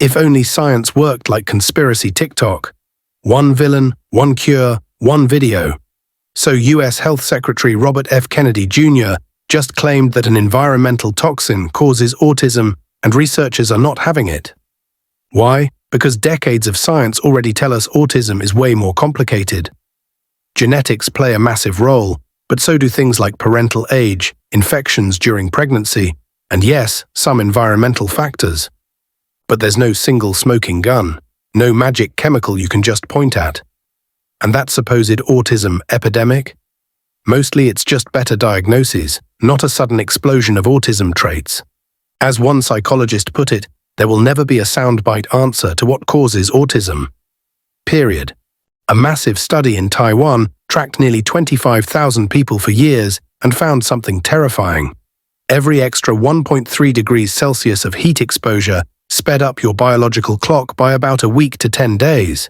If only science worked like conspiracy TikTok. One villain, one cure, one video. So US Health Secretary Robert F. Kennedy Jr. just claimed that an environmental toxin causes autism and researchers are not having it. Why? Because decades of science already tell us autism is way more complicated. Genetics play a massive role, but so do things like parental age, infections during pregnancy, and yes, some environmental factors. But there's no single smoking gun, no magic chemical you can just point at. And that supposed autism epidemic? Mostly it's just better diagnoses, not a sudden explosion of autism traits. As one psychologist put it, there will never be a soundbite answer to what causes autism. Period. A massive study in Taiwan tracked nearly 25,000 people for years and found something terrifying. Every extra 1.3 degrees Celsius of heat exposure sped up your biological clock by about a week to 10 days.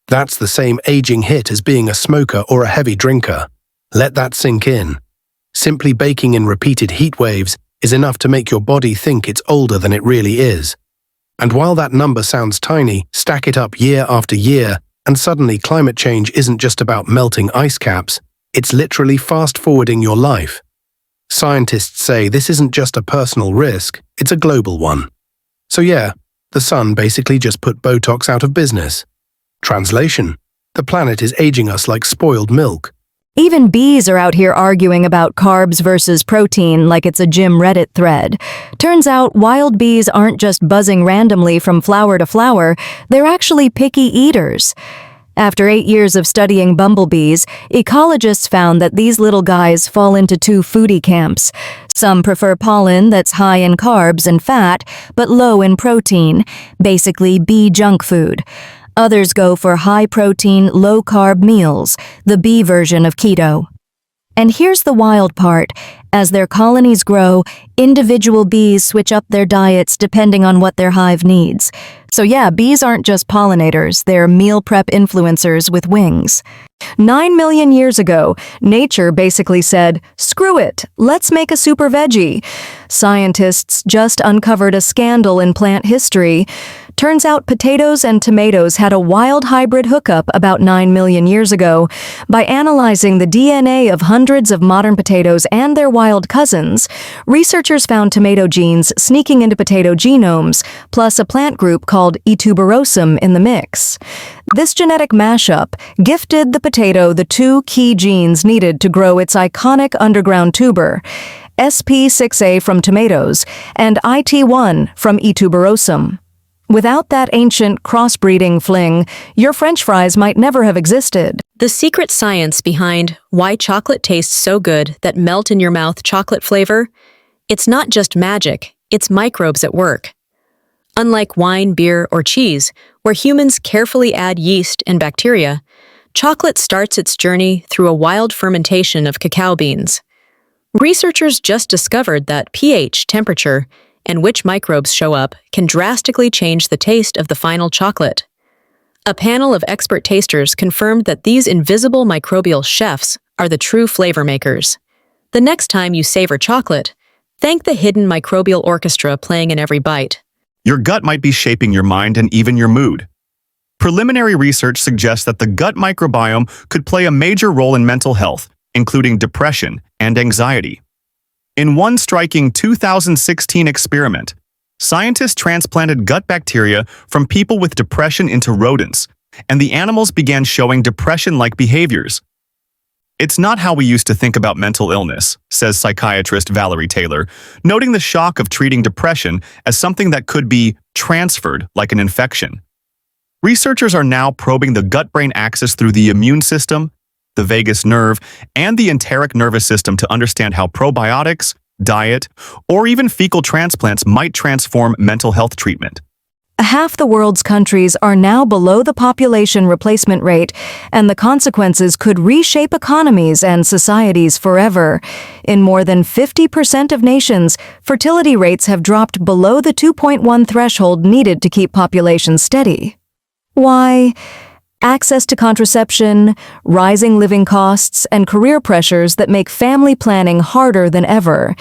That's the same aging hit as being a smoker or a heavy drinker. Let that sink in. Simply baking in repeated heat waves is enough to make your body think it's older than it really is. And while that number sounds tiny, stack it up year after year, and suddenly climate change isn't just about melting ice caps, it's literally fast-forwarding your life. Scientists say this isn't just a personal risk, it's a global one. So yeah, the sun basically just put Botox out of business. Translation: the planet is aging us like spoiled milk. Even bees are out here arguing about carbs versus protein like it's a gym Reddit thread. Turns out wild bees aren't just buzzing randomly from flower to flower, they're actually picky eaters. After 8 years of studying bumblebees, ecologists found that these little guys fall into two foodie camps. Some prefer pollen that's high in carbs and fat, but low in protein, basically bee junk food. Others go for high-protein, low-carb meals, the bee version of keto. And here's the wild part. As their colonies grow, individual bees switch up their diets depending on what their hive needs. So yeah, bees aren't just pollinators, they're meal prep influencers with wings. 9 million years ago, nature basically said, "Screw it, let's make a super veggie." Scientists just uncovered a scandal in plant history. Turns out potatoes and tomatoes had a wild hybrid hookup about 9 million years ago. By analyzing the DNA of hundreds of modern potatoes and their wild cousins, researchers found tomato genes sneaking into potato genomes, plus a plant group called E. tuberosum in the mix. This genetic mashup gifted the potato the two key genes needed to grow its iconic underground tuber, SP6A from tomatoes and IT1 from E. tuberosum. Without that ancient crossbreeding fling, your French fries might never have existed. The secret science behind why chocolate tastes so good that melt in your mouth chocolate flavor, it's not just magic, it's microbes at work. Unlike wine, beer, or cheese, where humans carefully add yeast and bacteria, chocolate starts its journey through a wild fermentation of cacao beans. Researchers just discovered that pH, temperature, and which microbes show up can drastically change the taste of the final chocolate. A panel of expert tasters confirmed that these invisible microbial chefs are the true flavor makers. The next time you savor chocolate, thank the hidden microbial orchestra playing in every bite. Your gut might be shaping your mind and even your mood. Preliminary research suggests that the gut microbiome could play a major role in mental health, including depression and anxiety. In one striking 2016 experiment, scientists transplanted gut bacteria from people with depression into rodents, and the animals began showing depression-like behaviors. It's not how we used to think about mental illness, says psychiatrist Valerie Taylor, noting the shock of treating depression as something that could be transferred like an infection. Researchers are now probing the gut-brain axis through the immune system, the vagus nerve, and the enteric nervous system to understand how probiotics, diet, or even fecal transplants might transform mental health treatment. Half the world's countries are now below the population replacement rate, and the consequences could reshape economies and societies forever. In more than 50% of nations, fertility rates have dropped below the 2.1 threshold needed to keep populations steady. Why? Access to contraception, rising living costs, and career pressures that make family planning harder than ever.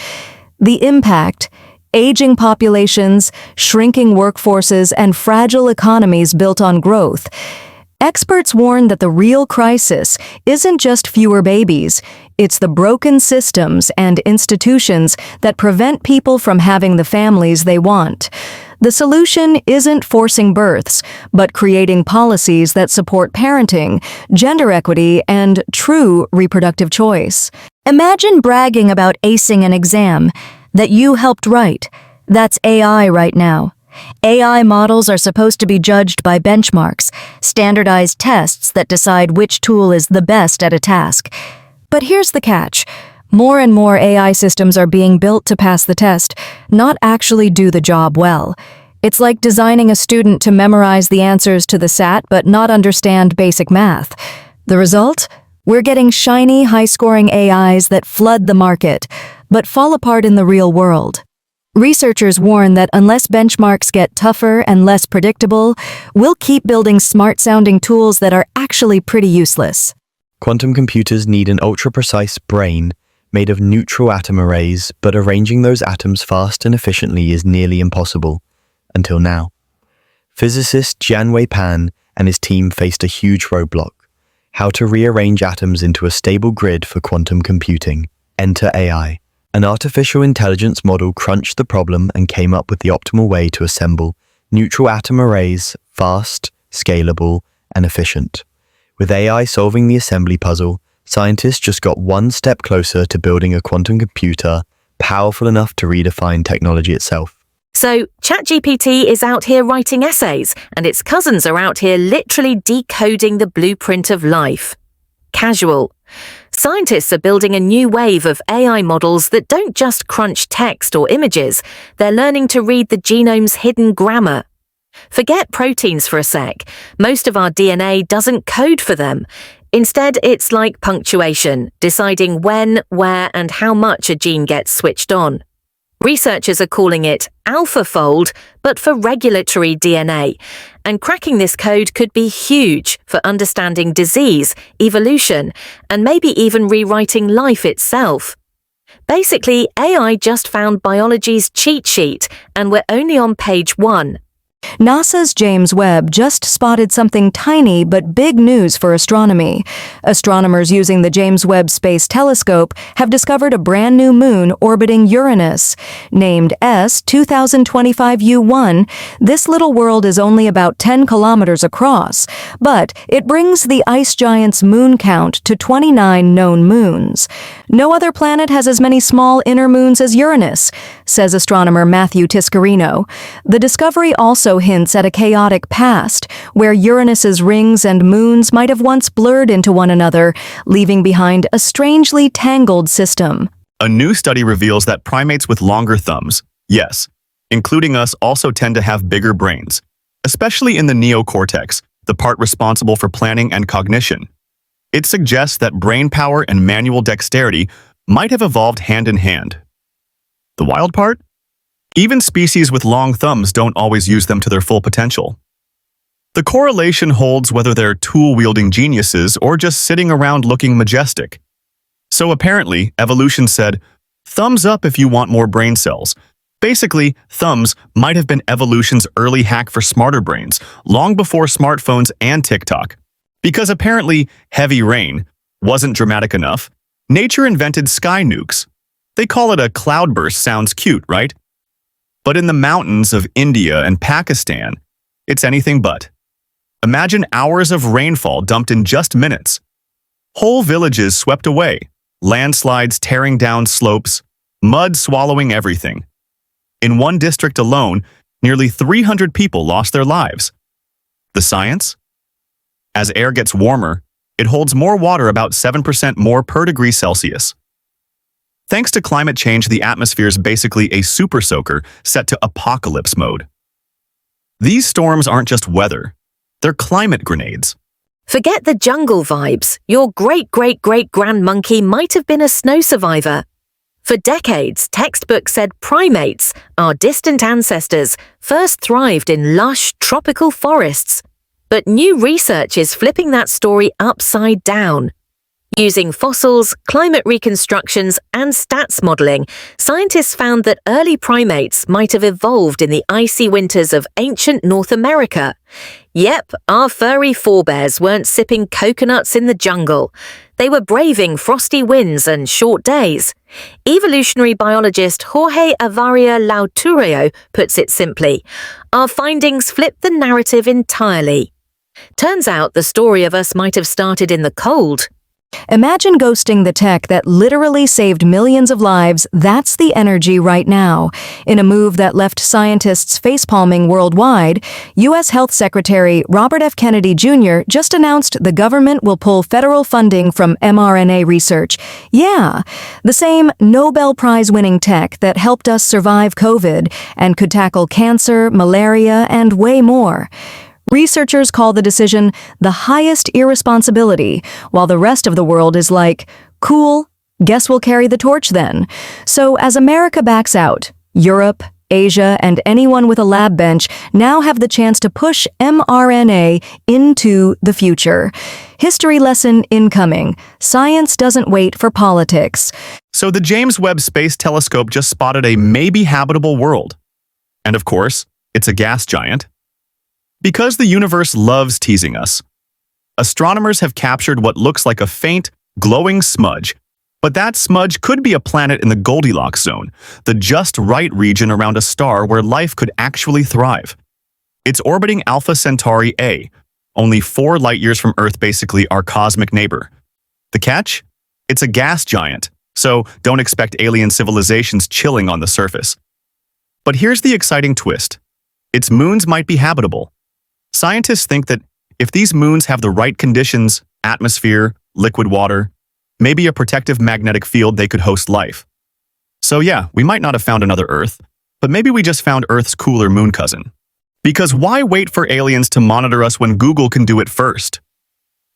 The impact: aging populations, shrinking workforces, and fragile economies built on growth. Experts warn that the real crisis isn't just fewer babies, it's the broken systems and institutions that prevent people from having the families they want. The solution isn't forcing births, but creating policies that support parenting, gender equity, and true reproductive choice. Imagine bragging about acing an exam that you helped write. That's AI right now. AI models are supposed to be judged by benchmarks, standardized tests that decide which tool is the best at a task. But here's the catch. More and more AI systems are being built to pass the test, not actually do the job well. It's like designing a student to memorize the answers to the SAT but not understand basic math. The result? We're getting shiny, high-scoring AIs that flood the market, but fall apart in the real world. Researchers warn that unless benchmarks get tougher and less predictable, we'll keep building smart-sounding tools that are actually pretty useless. Quantum computers need an ultra-precise brain made of neutral atom arrays, but arranging those atoms fast and efficiently is nearly impossible, until now. Physicist Jianwei Pan and his team faced a huge roadblock: how to rearrange atoms into a stable grid for quantum computing. Enter AI. An artificial intelligence model crunched the problem and came up with the optimal way to assemble neutral atom arrays, fast, scalable, and efficient. With AI solving the assembly puzzle, scientists just got one step closer to building a quantum computer powerful enough to redefine technology itself. So, ChatGPT is out here writing essays, and its cousins are out here literally decoding the blueprint of life. Casual. Scientists are building a new wave of AI models that don't just crunch text or images, they're learning to read the genome's hidden grammar. Forget proteins for a sec. Most of our DNA doesn't code for them. Instead, it's like punctuation, deciding when, where, and how much a gene gets switched on. Researchers are calling it AlphaFold, but for regulatory DNA. And cracking this code could be huge for understanding disease, evolution, and maybe even rewriting life itself. Basically, AI just found biology's cheat sheet, and we're only on page 1. NASA's James Webb just spotted something tiny but big news for astronomy. Astronomers using the James Webb Space Telescope have discovered a brand new moon orbiting Uranus. Named S2025U1, this little world is only about 10 kilometers across, but it brings the ice giant's moon count to 29 known moons. No other planet has as many small inner moons as Uranus, says astronomer Matthew Tiscarino. The discovery also hints at a chaotic past, where Uranus's rings and moons might have once blurred into one another, leaving behind a strangely tangled system. A new study reveals that primates with longer thumbs, yes, including us, also tend to have bigger brains, especially in the neocortex, the part responsible for planning and cognition. It suggests that brain power and manual dexterity might have evolved hand in hand. The wild part? Even species with long thumbs don't always use them to their full potential. The correlation holds whether they're tool-wielding geniuses or just sitting around looking majestic. So apparently, evolution said, thumbs up if you want more brain cells. Basically, thumbs might have been evolution's early hack for smarter brains, long before smartphones and TikTok. Because apparently, heavy rain wasn't dramatic enough, nature invented sky nukes. They call it a cloudburst, sounds cute, right? But in the mountains of India and Pakistan, it's anything but. Imagine hours of rainfall dumped in just minutes. Whole villages swept away, landslides tearing down slopes, mud swallowing everything. In one district alone, nearly 300 people lost their lives. The science? As air gets warmer, it holds more water, about 7% more per degree Celsius. Thanks to climate change, the atmosphere is basically a super soaker set to apocalypse mode. These storms aren't just weather, they're climate grenades. Forget the jungle vibes. Your great-great-great-grand-monkey might have been a snow survivor. For decades, textbooks said primates, our distant ancestors, first thrived in lush, tropical forests. But new research is flipping that story upside down. Using fossils, climate reconstructions, and stats modeling, scientists found that early primates might have evolved in the icy winters of ancient North America. Yep, our furry forebears weren't sipping coconuts in the jungle. They were braving frosty winds and short days. Evolutionary biologist Jorge Avaria Lauturio puts it simply, our findings flip the narrative entirely. Turns out the story of us might have started in the cold. Imagine ghosting the tech that literally saved millions of lives. That's the energy right now. In a move that left scientists facepalming worldwide, U.S. Health Secretary Robert F. Kennedy Jr. just announced the government will pull federal funding from mRNA research. Yeah, the same Nobel Prize-winning tech that helped us survive COVID and could tackle cancer, malaria, and way more. Researchers call the decision the highest irresponsibility, while the rest of the world is like, cool, guess we'll carry the torch then. So as America backs out, Europe, Asia, and anyone with a lab bench now have the chance to push mRNA into the future. History lesson incoming. Science doesn't wait for politics. So the James Webb Space Telescope just spotted a maybe habitable world. And of course, it's a gas giant. Because the universe loves teasing us, astronomers have captured what looks like a faint, glowing smudge, but that smudge could be a planet in the Goldilocks zone, the just right region around a star where life could actually thrive. It's orbiting Alpha Centauri A, only 4 light-years from Earth, basically our cosmic neighbor. The catch? It's a gas giant, so don't expect alien civilizations chilling on the surface. But here's the exciting twist. Its moons might be habitable. Scientists think that if these moons have the right conditions, atmosphere, liquid water, maybe a protective magnetic field, they could host life. So yeah, we might not have found another Earth, but maybe we just found Earth's cooler moon cousin. Because why wait for aliens to monitor us when Google can do it first?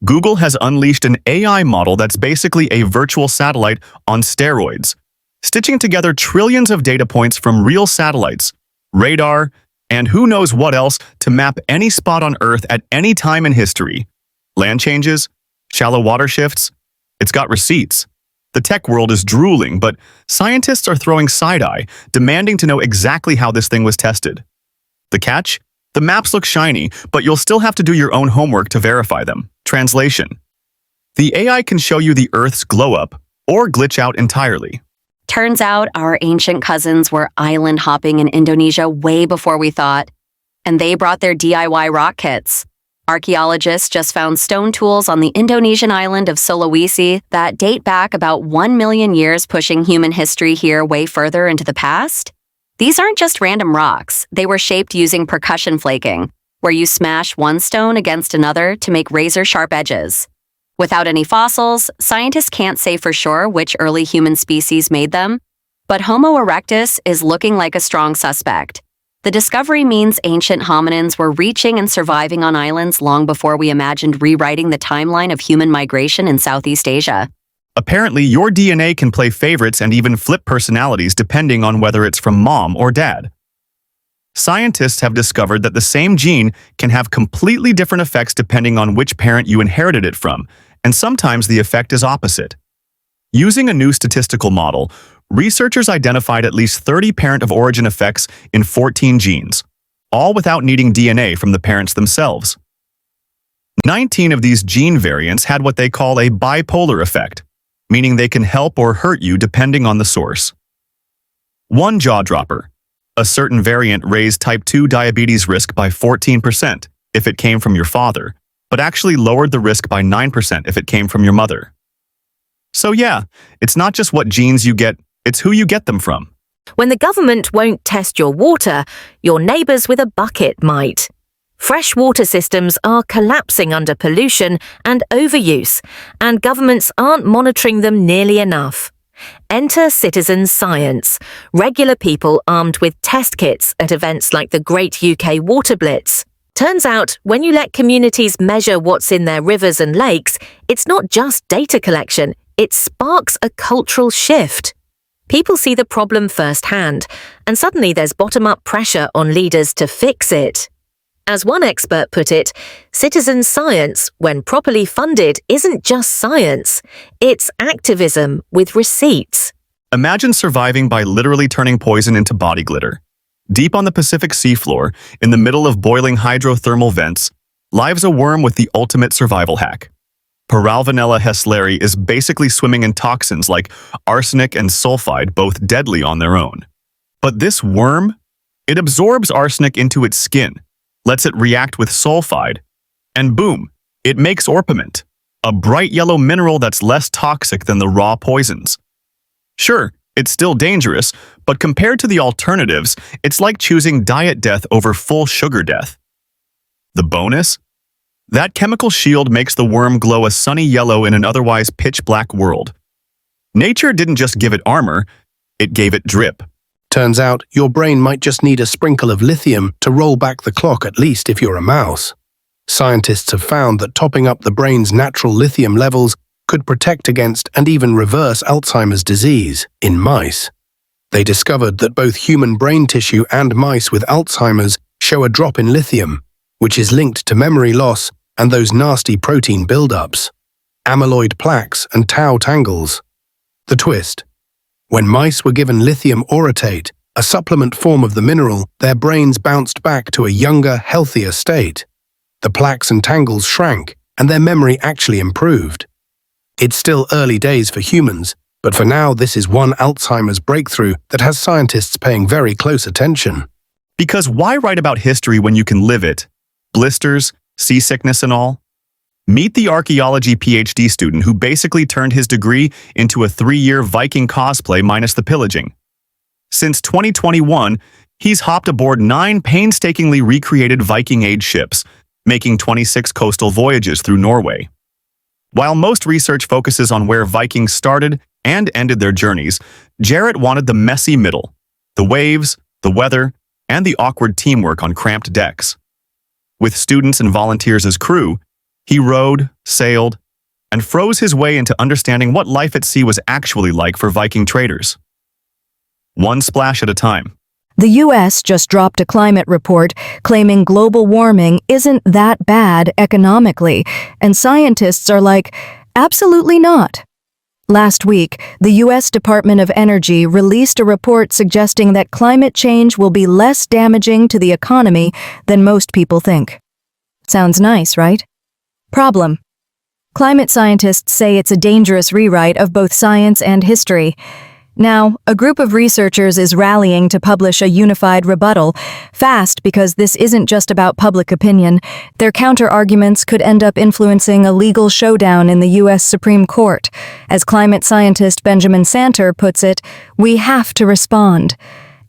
Google has unleashed an AI model that's basically a virtual satellite on steroids, stitching together trillions of data points from real satellites, radar, and who knows what else to map any spot on Earth at any time in history. Land changes, shallow water shifts, it's got receipts. The tech world is drooling, but scientists are throwing side-eye, demanding to know exactly how this thing was tested. The catch? The maps look shiny, but you'll still have to do your own homework to verify them. Translation. The AI can show you the Earth's glow-up or glitch out entirely. Turns out our ancient cousins were island hopping in Indonesia way before we thought, and they brought their DIY rock kits. Archaeologists just found stone tools on the Indonesian island of Sulawesi that date back about 1 million years, pushing human history here way further into the past. These aren't just random rocks. They were shaped using percussion flaking, where you smash one stone against another to make razor-sharp edges. Without any fossils, scientists can't say for sure which early human species made them, but Homo erectus is looking like a strong suspect. The discovery means ancient hominins were reaching and surviving on islands long before we imagined rewriting the timeline of human migration in Southeast Asia. Apparently, your DNA can play favorites and even flip personalities depending on whether it's from mom or dad. Scientists have discovered that the same gene can have completely different effects depending on which parent you inherited it from, and sometimes the effect is opposite. Using a new statistical model, researchers identified at least 30 parent-of-origin effects in 14 genes, all without needing DNA from the parents themselves. 19 of these gene variants had what they call a bipolar effect, meaning they can help or hurt you depending on the source. One jaw-dropper. A certain variant raised type 2 diabetes risk by 14% if it came from your father, but actually lowered the risk by 9% if it came from your mother. So yeah, it's not just what genes you get, it's who you get them from. When the government won't test your water, your neighbours with a bucket might. Fresh water systems are collapsing under pollution and overuse, and governments aren't monitoring them nearly enough. Enter citizen science, regular people armed with test kits at events like the Great UK Water Blitz. Turns out, when you let communities measure what's in their rivers and lakes, it's not just data collection, it sparks a cultural shift. People see the problem firsthand, and suddenly there's bottom-up pressure on leaders to fix it. As one expert put it, citizen science, when properly funded, isn't just science. It's activism with receipts. Imagine surviving by literally turning poison into body glitter. Deep on the Pacific seafloor, in the middle of boiling hydrothermal vents, lives a worm with the ultimate survival hack. Paralvanella hesleri is basically swimming in toxins like arsenic and sulfide, both deadly on their own. But this worm, it absorbs arsenic into its skin, lets it react with sulfide, and boom, it makes orpiment, a bright yellow mineral that's less toxic than the raw poisons. Sure, it's still dangerous, but compared to the alternatives, it's like choosing diet death over full sugar death. The bonus? That chemical shield makes the worm glow a sunny yellow in an otherwise pitch-black world. Nature didn't just give it armor, it gave it drip. Turns out, your brain might just need a sprinkle of lithium to roll back the clock, at least if you're a mouse. Scientists have found that topping up the brain's natural lithium levels could protect against and even reverse Alzheimer's disease in mice. They discovered that both human brain tissue and mice with Alzheimer's show a drop in lithium, which is linked to memory loss and those nasty protein buildups, amyloid plaques and tau tangles. The twist: when mice were given lithium orotate, a supplement form of the mineral, their brains bounced back to a younger, healthier state. The plaques and tangles shrank, and their memory actually improved. It's still early days for humans, but for now this is one Alzheimer's breakthrough that has scientists paying very close attention. Because why write about history when you can live it? Blisters, seasickness and all? Meet the archaeology PhD student who basically turned his degree into a 3-year Viking cosplay minus the pillaging. Since 2021, he's hopped aboard 9 painstakingly recreated Viking-age ships, making 26 coastal voyages through Norway. While most research focuses on where Vikings started and ended their journeys, Jarrett wanted the messy middle, the waves, the weather, and the awkward teamwork on cramped decks. With students and volunteers as crew, he rowed, sailed, and froze his way into understanding what life at sea was actually like for Viking traders. One splash at a time. The U.S. just dropped a climate report claiming global warming isn't that bad economically, and scientists are like, absolutely not. Last week, the U.S. Department of Energy released a report suggesting that climate change will be less damaging to the economy than most people think. Sounds nice, right? Problem: climate scientists say it's a dangerous rewrite of both science and history. Now, a group of researchers is rallying to publish a unified rebuttal, fast because this isn't just about public opinion. Their counter-arguments could end up influencing a legal showdown in the U.S. Supreme Court. As climate scientist Benjamin Santer puts it, we have to respond.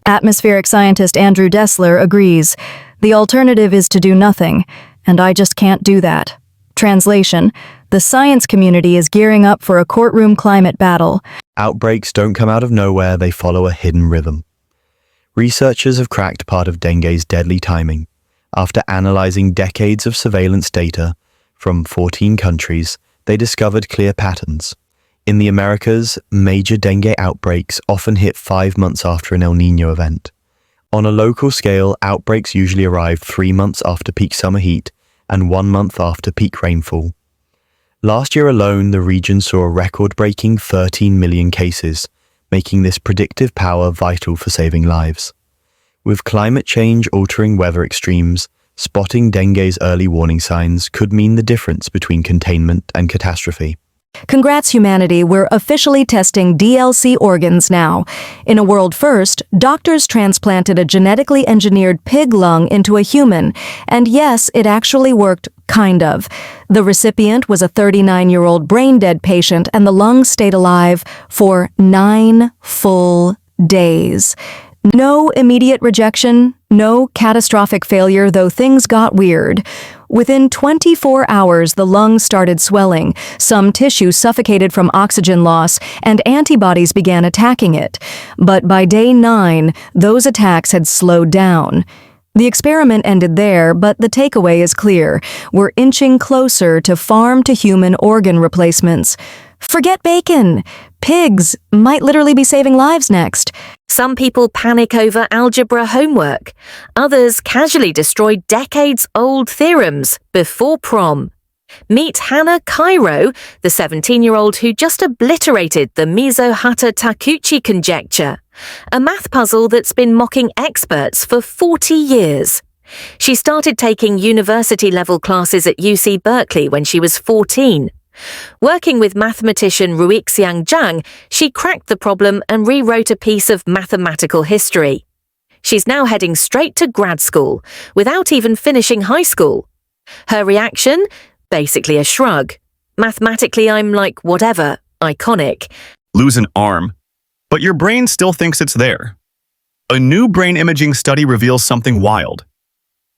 Atmospheric scientist Andrew Dessler agrees. The alternative is to do nothing, and I just can't do that. Translation: the science community is gearing up for a courtroom climate battle. Outbreaks don't come out of nowhere, they follow a hidden rhythm. Researchers have cracked part of dengue's deadly timing. After analyzing decades of surveillance data from 14 countries, they discovered clear patterns. In the Americas, major dengue outbreaks often hit 5 months after an El Niño event. On a local scale, outbreaks usually arrive 3 months after peak summer heat and 1 month after peak rainfall. Last year alone, the region saw a record-breaking 13 million cases, making this predictive power vital for saving lives. With climate change altering weather extremes, spotting dengue's early warning signs could mean the difference between containment and catastrophe. Congrats, humanity, we're officially testing DLC organs now. In a world first, doctors transplanted a genetically engineered pig lung into a human, and yes, it actually worked, kind of. The recipient was a 39-year-old brain-dead patient, and the lung stayed alive for 9 full days. No immediate rejection, no catastrophic failure, though things got weird. Within 24 hours, the lung started swelling, some tissue suffocated from oxygen loss, and antibodies began attacking it. But by day 9, those attacks had slowed down. The experiment ended there, but the takeaway is clear. We're inching closer to farm-to-human organ replacements. Forget bacon. Pigs might literally be saving lives next. Some people panic over algebra homework. Others casually destroy decades-old theorems before prom. Meet Hannah Cairo, the 17-year-old who just obliterated the Mizo-Hata-Takuchi conjecture, a math puzzle that's been mocking experts for 40 years. She started taking university-level classes at UC Berkeley when she was 14. Working with mathematician Ruixiang Zhang, she cracked the problem and rewrote a piece of mathematical history. She's now heading straight to grad school, without even finishing high school. Her reaction? Basically a shrug. Mathematically, I'm like, whatever, iconic. Lose an arm, but your brain still thinks it's there. A new brain imaging study reveals something wild.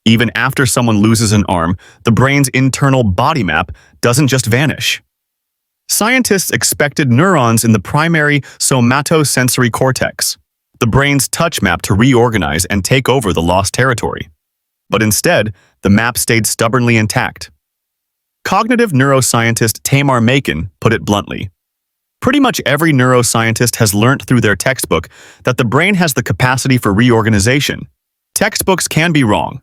Even after someone loses an arm, the brain's internal body map doesn't just vanish. Scientists expected neurons in the primary somatosensory cortex, the brain's touch map, to reorganize and take over the lost territory. But instead, the map stayed stubbornly intact. Cognitive neuroscientist Tamar Macon put it bluntly. Pretty much every neuroscientist has learnt through their textbook that the brain has the capacity for reorganization. Textbooks can be wrong.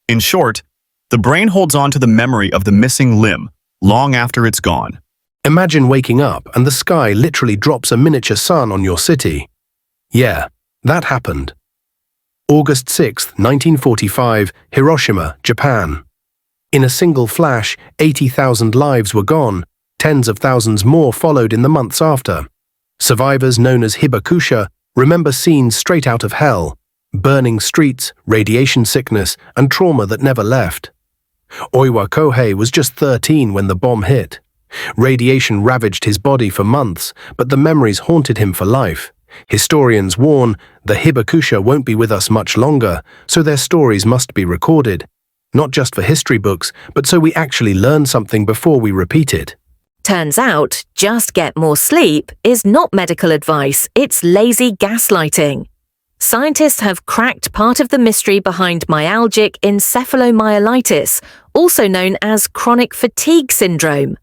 In short, the brain holds on to the memory of the missing limb long after it's gone. Imagine waking up and the sky literally drops a miniature sun on your city. Yeah, that happened. August 6, 1945, Hiroshima, Japan. In a single flash, 80,000 lives were gone. Tens of thousands more followed in the months after. Survivors known as hibakusha remember scenes straight out of hell. Burning streets, radiation sickness, and trauma that never left. Oiwa Kohei was just 13 when the bomb hit. Radiation ravaged his body for months, but the memories haunted him for life. Historians warn the hibakusha won't be with us much longer, so their stories must be recorded. Not just for history books, but so we actually learn something before we repeat it. Turns out, just get more sleep is not medical advice, it's lazy gaslighting. Scientists have cracked part of the mystery behind myalgic encephalomyelitis, also known as chronic fatigue syndrome,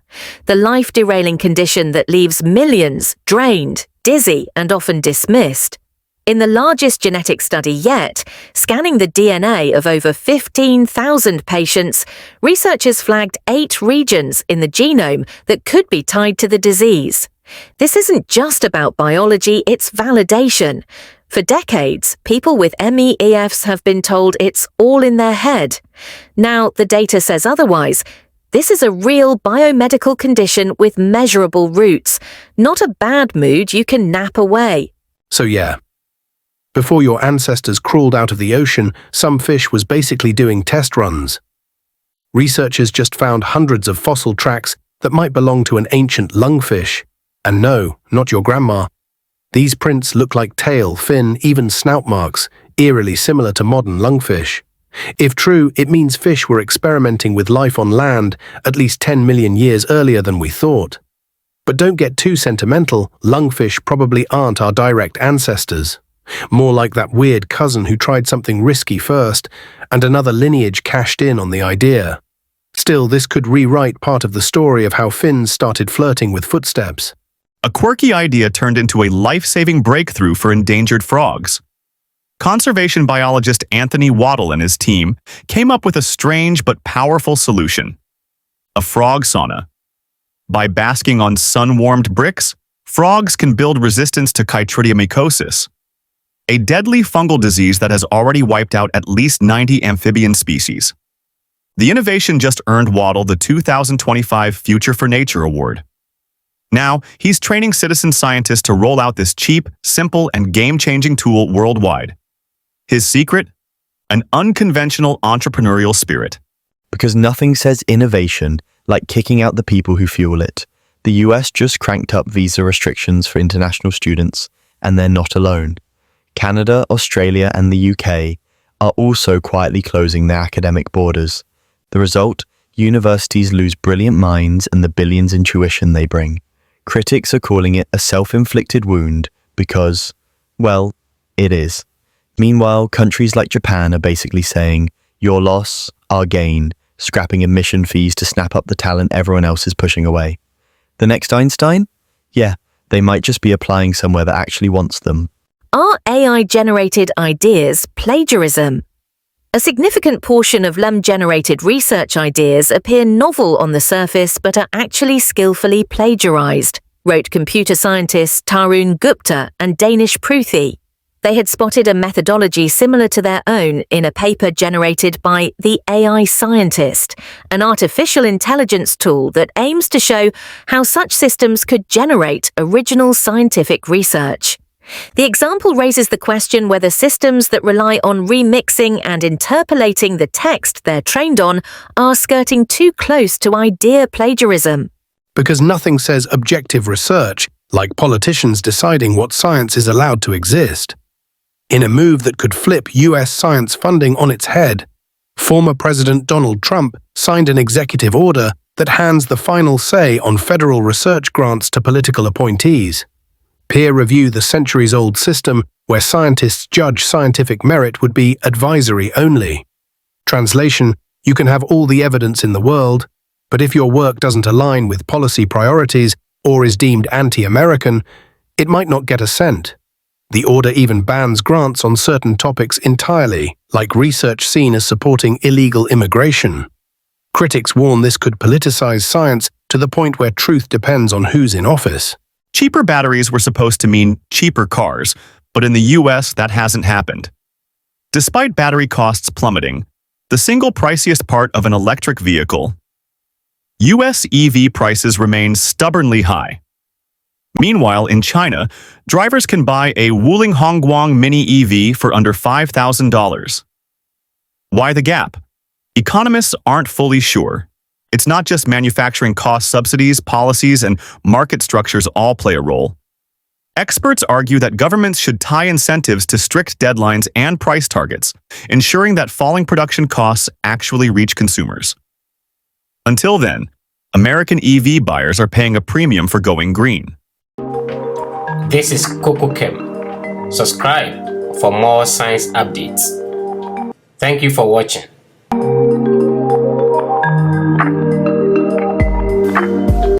the life-derailing condition that leaves millions drained, dizzy, and often dismissed. In the largest genetic study yet, scanning the DNA of over 15,000 patients, researchers flagged 8 regions in the genome that could be tied to the disease. This isn't just about biology, it's validation. For decades, people with MEEFs have been told it's all in their head. Now, the data says otherwise. This is a real biomedical condition with measurable roots, not a bad mood you can nap away. So yeah, before your ancestors crawled out of the ocean, some fish was basically doing test runs. Researchers just found hundreds of fossil tracks that might belong to an ancient lungfish. And no, not your grandma. These prints look like tail, fin, even snout marks, eerily similar to modern lungfish. If true, it means fish were experimenting with life on land at least 10 million years earlier than we thought. But don't get too sentimental, lungfish probably aren't our direct ancestors. More like that weird cousin who tried something risky first, and another lineage cashed in on the idea. Still, this could rewrite part of the story of how fins started flirting with footsteps. A quirky idea turned into a life-saving breakthrough for endangered frogs. Conservation biologist Anthony Waddell and his team came up with a strange but powerful solution: a frog sauna. By basking on sun-warmed bricks, frogs can build resistance to chytridiomycosis, a deadly fungal disease that has already wiped out at least 90 amphibian species. The innovation just earned Waddell the 2025 Future for Nature Award. Now, he's training citizen scientists to roll out this cheap, simple, and game-changing tool worldwide. His secret? An unconventional entrepreneurial spirit. Because nothing says innovation like kicking out the people who fuel it. The US just cranked up visa restrictions for international students, and they're not alone. Canada, Australia, and the UK are also quietly closing their academic borders. The result? Universities lose brilliant minds and the billions in tuition they bring. Critics are calling it a self-inflicted wound because, well, it is. Meanwhile, countries like Japan are basically saying, your loss, our gain, scrapping admission fees to snap up the talent everyone else is pushing away. The next Einstein? Yeah, They might just be applying somewhere that actually wants them. Are AI-generated ideas plagiarism? A significant portion of LUM-generated research ideas appear novel on the surface but are actually skillfully plagiarized, wrote computer scientists Tarun Gupta and Danish Pruthi. They had spotted a methodology similar to their own in a paper generated by the AI Scientist, an artificial intelligence tool that aims to show how such systems could generate original scientific research. The example raises the question whether systems that rely on remixing and interpolating the text they're trained on are skirting too close to idea plagiarism. Because nothing says objective research like politicians deciding what science is allowed to exist. In a move that could flip US science funding on its head, former President Donald Trump signed an executive order that hands the final say on federal research grants to political appointees. Peer review, the centuries-old system where scientists judge scientific merit, would be advisory only. Translation: you can have all the evidence in the world, but if your work doesn't align with policy priorities or is deemed anti-American, it might not get a cent. The order even bans grants on certain topics entirely, like research seen as supporting illegal immigration. Critics warn this could politicize science to the point where truth depends on who's in office. Cheaper batteries were supposed to mean cheaper cars, but in the US that hasn't happened. Despite battery costs plummeting, the single priciest part of an electric vehicle, US EV prices remain stubbornly high. Meanwhile, in China, drivers can buy a Wuling Hongguang Mini EV for under $5,000. Why the gap? Economists aren't fully sure. It's not just manufacturing cost subsidies, policies, and market structures all play a role. Experts argue that governments should tie incentives to strict deadlines and price targets, ensuring that falling production costs actually reach consumers. Until then, American EV buyers are paying a premium for going green. This is Kokochem. Subscribe for more science updates. Thank you for watching.